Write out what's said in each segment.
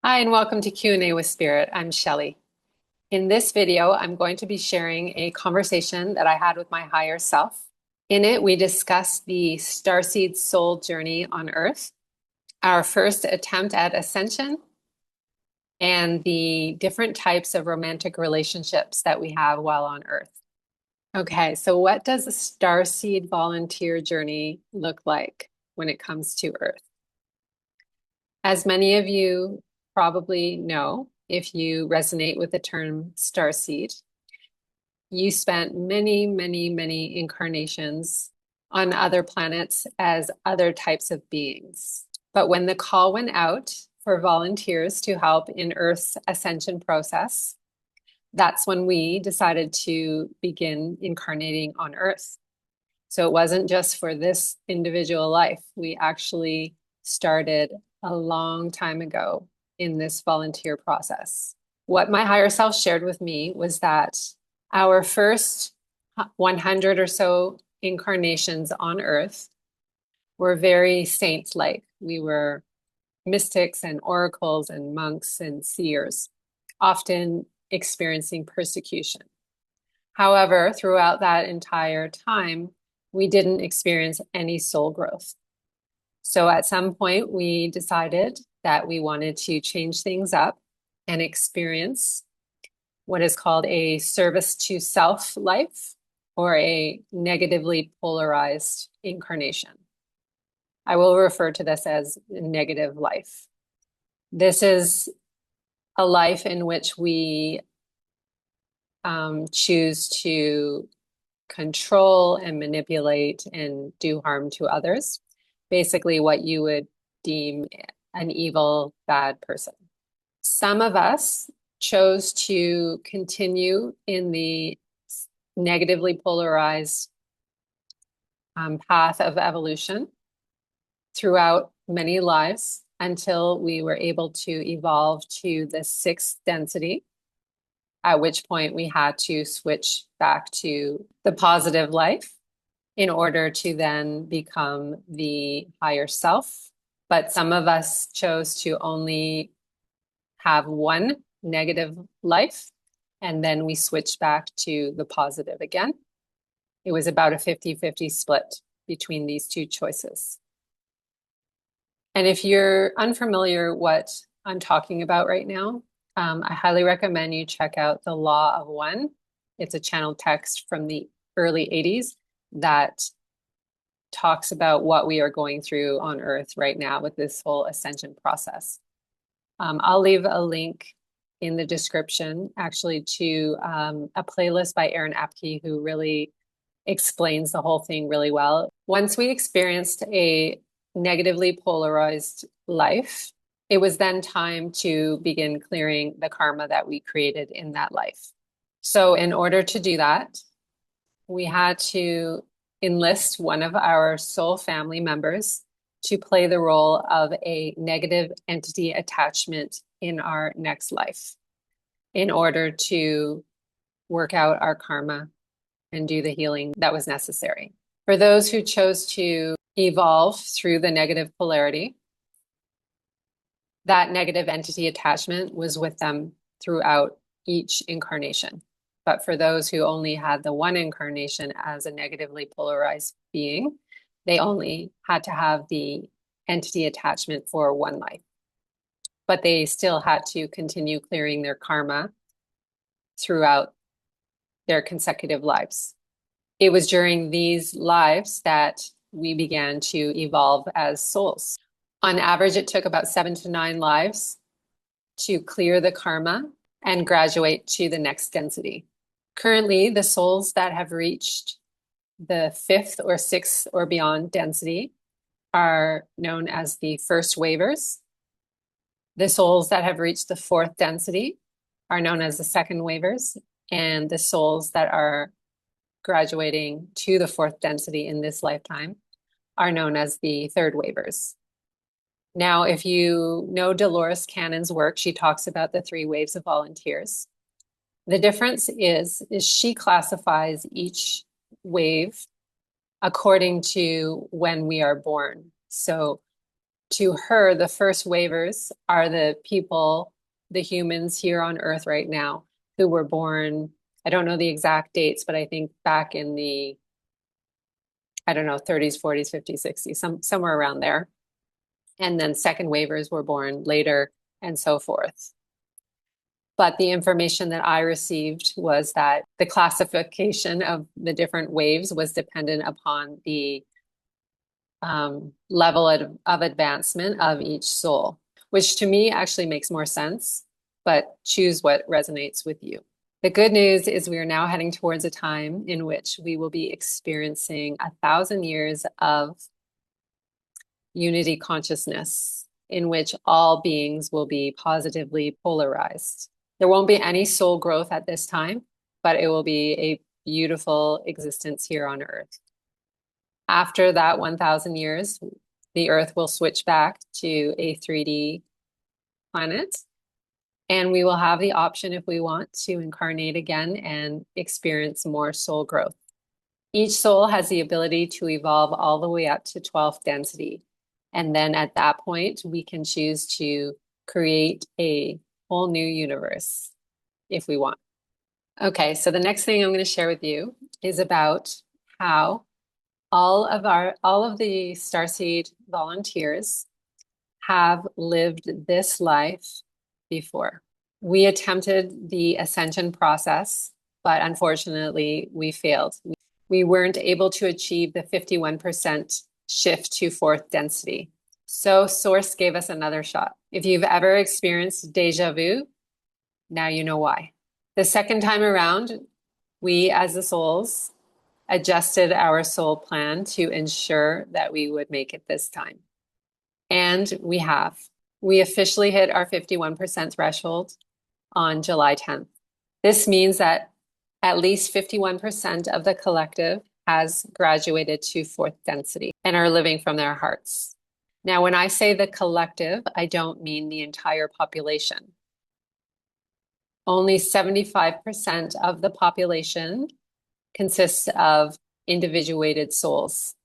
Hi, and welcome to Q&A with Spirit. I'm Shelli. In this video, I'm going to be sharing a conversation that I had with my higher self. In it, we discussed the Starseed soul journey on Earth, our first attempt at Ascension, and the different types of romantic relationships that we have while on Earth. Okay, so what does a Starseed volunteer journey look like when it comes to Earth? As many of you probably know, if you resonate with the term starseed, you spent many, many, many incarnations on other planets as other types of beings. But when the call went out for volunteers to help in Earth's ascension process, that's when we decided to begin incarnating on Earth. So it wasn't just for this individual life. We actually started a long time ago in this volunteer process. What my higher self shared with me was that our first 100 or so incarnations on Earth were very saint-like. We were mystics and oracles and monks and seers, often experiencing persecution. However, throughout that entire time, we didn't experience any soul growth. So at some point, we decided that we wanted to change things up and experience what is called a service to self life or a negatively polarized incarnation. I will refer to this as a negative life. This is a life in which we choose to control and manipulate and do harm to others. Basically, what you would deem an evil, bad person. Some of us chose to continue in the negatively polarized path of evolution throughout many lives until we were able to evolve to the sixth density, at which point we had to switch back to the positive life in order to then become the higher self. But some of us chose to only have one negative life, and then we switched back to the positive again. It was about a 50-50 split between these two choices. And if you're unfamiliar what I'm talking about right now, I highly recommend you check out The Law of One. It's a channel text from the early 80s that talks about what we are going through on Earth right now with this whole ascension process. I'll leave a link in the description actually to a playlist by Aaron Apke, who really explains the whole thing really well. Once we experienced a negatively polarized life, it was then time to begin clearing the karma that we created in that life. So in order to do that, we had to enlist one of our soul family members to play the role of a negative entity attachment in our next life in order to work out our karma and do the healing that was necessary. For those who chose to evolve through the negative polarity, that negative entity attachment was with them throughout each incarnation. But for those who only had the one incarnation as a negatively polarized being, they only had to have the entity attachment for one life. But they still had to continue clearing their karma throughout their consecutive lives. It was during these lives that we began to evolve as souls. On average, it took about 7 to 9 lives to clear the karma and graduate to the next density. Currently, the souls that have reached the 5th or 6th or beyond density are known as the first wavers. The souls that have reached the 4th density are known as the second wavers, and the souls that are graduating to the 4th density in this lifetime are known as the third wavers. Now, if you know Dolores Cannon's work, she talks about the 3 waves of volunteers. The difference is she classifies each wave according to when we are born. So to her, the first waivers are the people, the humans here on Earth right now who were born. I don't know the exact dates, but I think back in the, I don't know, 30s, 40s, 50s, 60s, somewhere around there. And then second waivers were born later and so forth. But the information that I received was that the classification of the different waves was dependent upon the level of advancement of each soul, which to me actually makes more sense, but choose what resonates with you. The good news is we are now heading towards a time in which we will be experiencing 1,000 years of unity consciousness, in which all beings will be positively polarized. There won't be any soul growth at this time, but it will be a beautiful existence here on Earth. After that 1,000 years, the Earth will switch back to a 3D planet, and we will have the option, if we want, to incarnate again and experience more soul growth. Each soul has the ability to evolve all the way up to 12th density. And then at that point, we can choose to create a whole new universe if we want. Okay, so the next thing I'm going to share with you is about how all of the Starseed volunteers have lived this life before. We attempted the Ascension process, but unfortunately we failed. We weren't able to achieve the 51% shift to fourth density. So Source gave us another shot. If you've ever experienced deja vu, now you know why. The second time around, we as the souls adjusted our soul plan to ensure that we would make it this time. And we have. We officially hit our 51% threshold on July 10th. This means that at least 51% of the collective has graduated to fourth density and are living from their hearts. Now, when I say the collective, I don't mean the entire population. Only 75% of the population consists of individuated souls.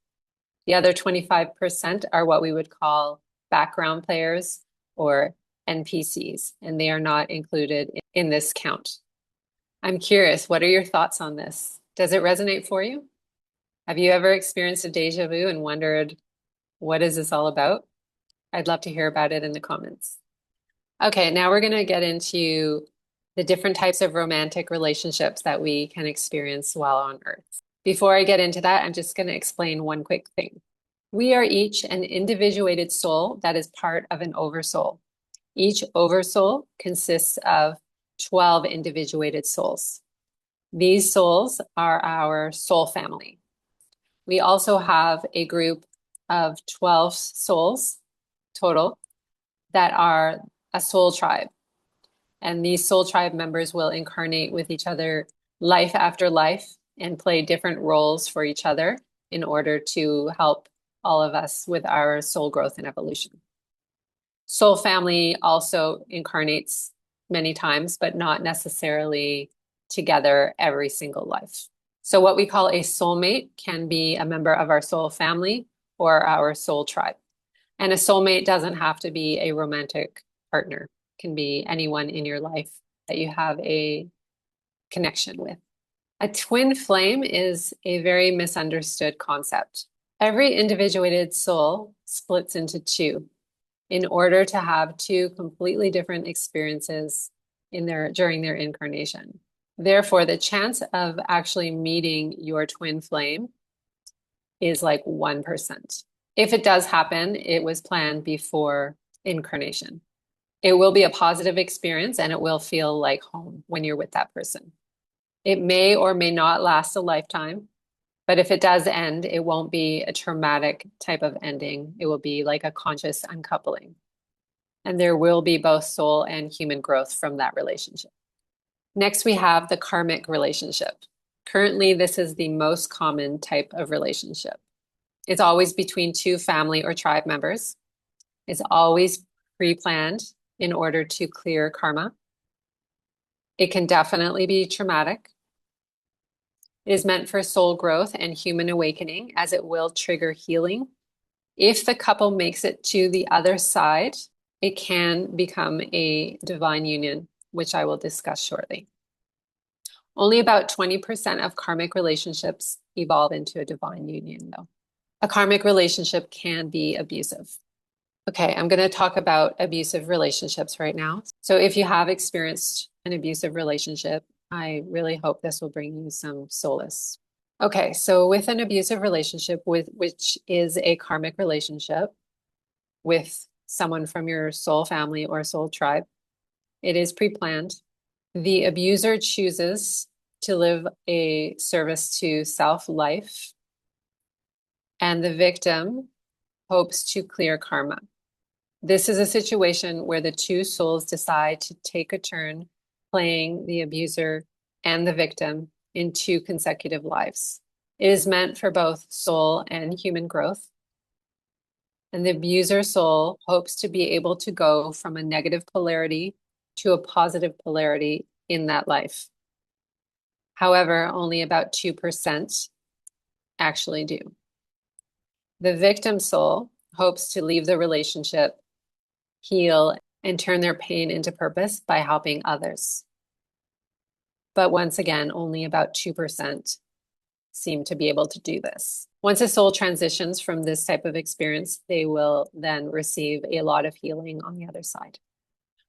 The other 25% are what we would call background players or NPCs, and they are not included in this count. I'm curious, what are your thoughts on this? Does it resonate for you? Have you ever experienced a deja vu and wondered, what is this all about? I'd love to hear about it in the comments. Okay, now we're going to get into the different types of romantic relationships that we can experience while on Earth. Before I get into that, I'm just going to explain one quick thing. We are each an individuated soul that is part of an oversoul. Each oversoul consists of 12 individuated souls. These souls are our soul family. We also have a group of 12 souls total that are a soul tribe. And these soul tribe members will incarnate with each other life after life and play different roles for each other in order to help all of us with our soul growth and evolution. Soul family also incarnates many times, but not necessarily together every single life. So what we call a soulmate can be a member of our soul family or our soul tribe. And a soulmate doesn't have to be a romantic partner. It can be anyone in your life that you have a connection with. A twin flame is a very misunderstood concept. Every individuated soul splits into two in order to have two completely different experiences during their incarnation. Therefore, the chance of actually meeting your twin flame is like 1%. If it does happen, it was planned before incarnation. It will be a positive experience and it will feel like home when you're with that person. It may or may not last a lifetime, but if it does end, it won't be a traumatic type of ending. It will be like a conscious uncoupling. And there will be both soul and human growth from that relationship. Next, we have the karmic relationship. Currently, this is the most common type of relationship. It's always between two family or tribe members. It's always pre-planned in order to clear karma. It can definitely be traumatic. It is meant for soul growth and human awakening, as it will trigger healing If the couple makes it to the other side, it can become a divine union, which I will discuss shortly. Only about 20% of karmic relationships evolve into a divine union, though. A karmic relationship can be abusive. Okay, I'm going to talk about abusive relationships right now. So if you have experienced an abusive relationship, I really hope this will bring you some solace. Okay, so with an abusive relationship, which is a karmic relationship with someone from your soul family or soul tribe, it is pre-planned. The abuser chooses to live a service to self life, and the victim hopes to clear karma. This is a situation where the two souls decide to take a turn playing the abuser and the victim in two consecutive lives. It is meant for both soul and human growth. And the abuser soul hopes to be able to go from a negative polarity to a positive polarity in that life. However, only about 2% actually do. The victim soul hopes to leave the relationship, heal, and turn their pain into purpose by helping others. But once again, only about 2% seem to be able to do this. Once a soul transitions from this type of experience, they will then receive a lot of healing on the other side.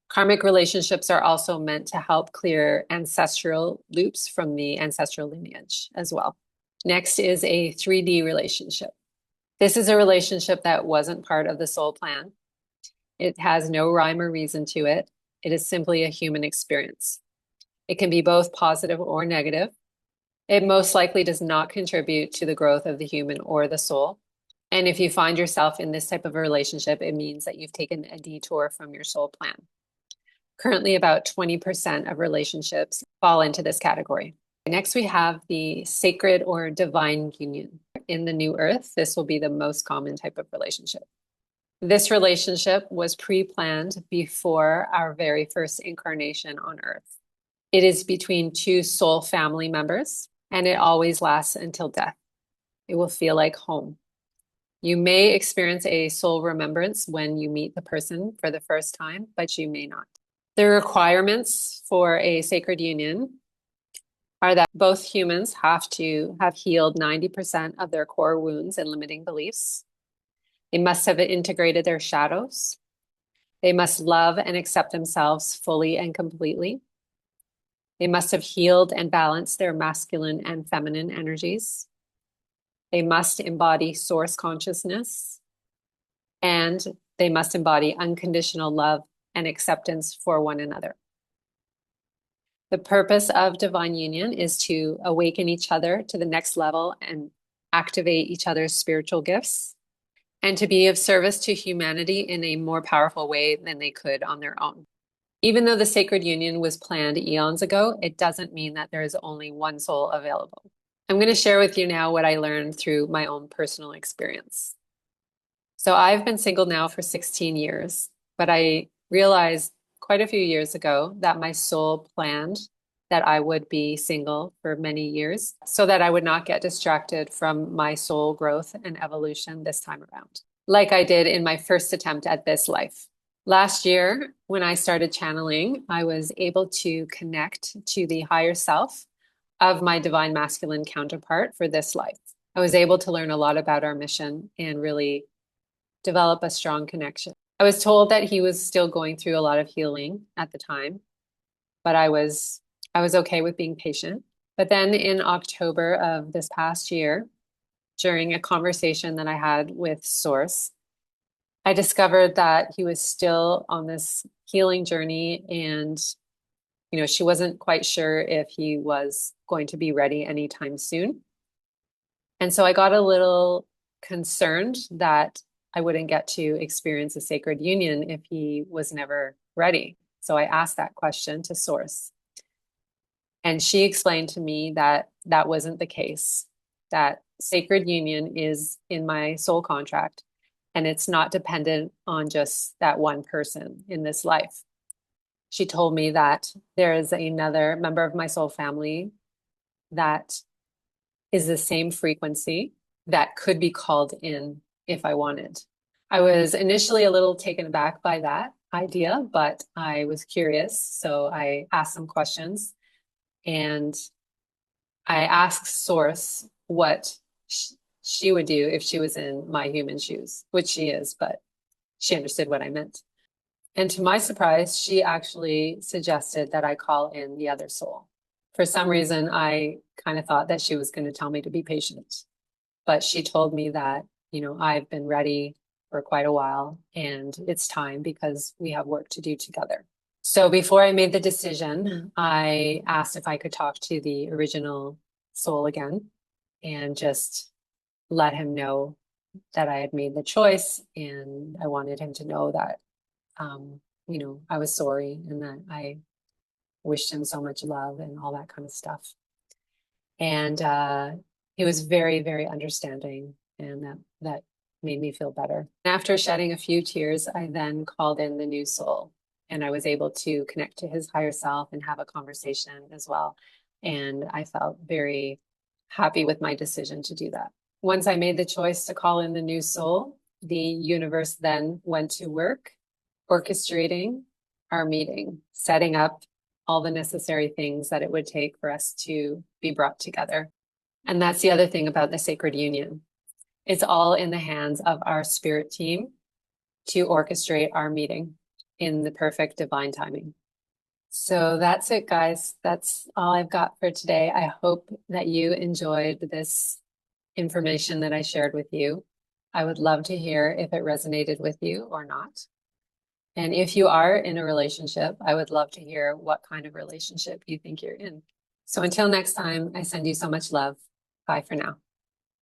Karmic relationships are also meant to help clear ancestral loops from the ancestral lineage as well. Next is a 3D relationship. This is a relationship that wasn't part of the soul plan. It has no rhyme or reason to it. It is simply a human experience. It can be both positive or negative. It most likely does not contribute to the growth of the human or the soul. And if you find yourself in this type of a relationship, it means that you've taken a detour from your soul plan. Currently, about 20% of relationships fall into this category. Next, we have the sacred or divine union. In the new earth, this will be the most common type of relationship. This relationship was pre-planned before our very first incarnation on earth. It is between two soul family members, and it always lasts until death. It will feel like home. You may experience a soul remembrance when you meet the person for the first time, but you may not. The requirements for a sacred union are that both humans have to have healed 90% of their core wounds and limiting beliefs. They must have integrated their shadows. They must love and accept themselves fully and completely. They must have healed and balanced their masculine and feminine energies. They must embody source consciousness. And they must embody unconditional love and acceptance for one another. The purpose of divine union is to awaken each other to the next level and activate each other's spiritual gifts, and to be of service to humanity in a more powerful way than they could on their own. Even though the sacred union was planned eons ago, it doesn't mean that there is only one soul available. I'm going to share with you now what I learned through my own personal experience. So I've been single now for 16 years, but I realized quite a few years ago that my soul planned that I would be single for many years so that I would not get distracted from my soul growth and evolution this time around, like I did in my first attempt at this life. Last year, when I started channeling, I was able to connect to the higher self of my divine masculine counterpart for this life. I was able to learn a lot about our mission and really develop a strong connection. I was told that he was still going through a lot of healing at the time, but I was okay with being patient. But then in October of this past year, during a conversation that I had with Source, I discovered that he was still on this healing journey, and she wasn't quite sure if he was going to be ready anytime soon. And so I got a little concerned that I wouldn't get to experience a sacred union if he was never ready. So I asked that question to Source. And she explained to me that that wasn't the case, that sacred union is in my soul contract, and it's not dependent on just that one person in this life. She told me that there is another member of my soul family that is the same frequency that could be called in if I wanted. I was initially a little taken aback by that idea, but I was curious. So I asked some questions and I asked Source what she would do if she was in my human shoes, which she is, but she understood what I meant. And to my surprise, she actually suggested that I call in the other soul. For some reason, I kind of thought that she was going to tell me to be patient, but she told me that, I've been ready for quite a while and it's time because we have work to do together. So before I made the decision, I asked if I could talk to the original soul again and just let him know that I had made the choice, and I wanted him to know that, I was sorry and that I wished him so much love and all that kind of stuff. And he was very, very understanding, and that made me feel better. After shedding a few tears, I then called in the new soul, and I was able to connect to his higher self and have a conversation as well. And I felt very happy with my decision to do that. Once I made the choice to call in the new soul, the universe then went to work orchestrating our meeting, setting up all the necessary things that it would take for us to be brought together. And that's the other thing about the sacred union. It's all in the hands of our spirit team to orchestrate our meeting in the perfect divine timing. So that's it, guys. That's all I've got for today. I hope that you enjoyed this information that I shared with you. I would love to hear if it resonated with you or not. And if you are in a relationship, I would love to hear what kind of relationship you think you're in. So until next time, I send you so much love. Bye for now.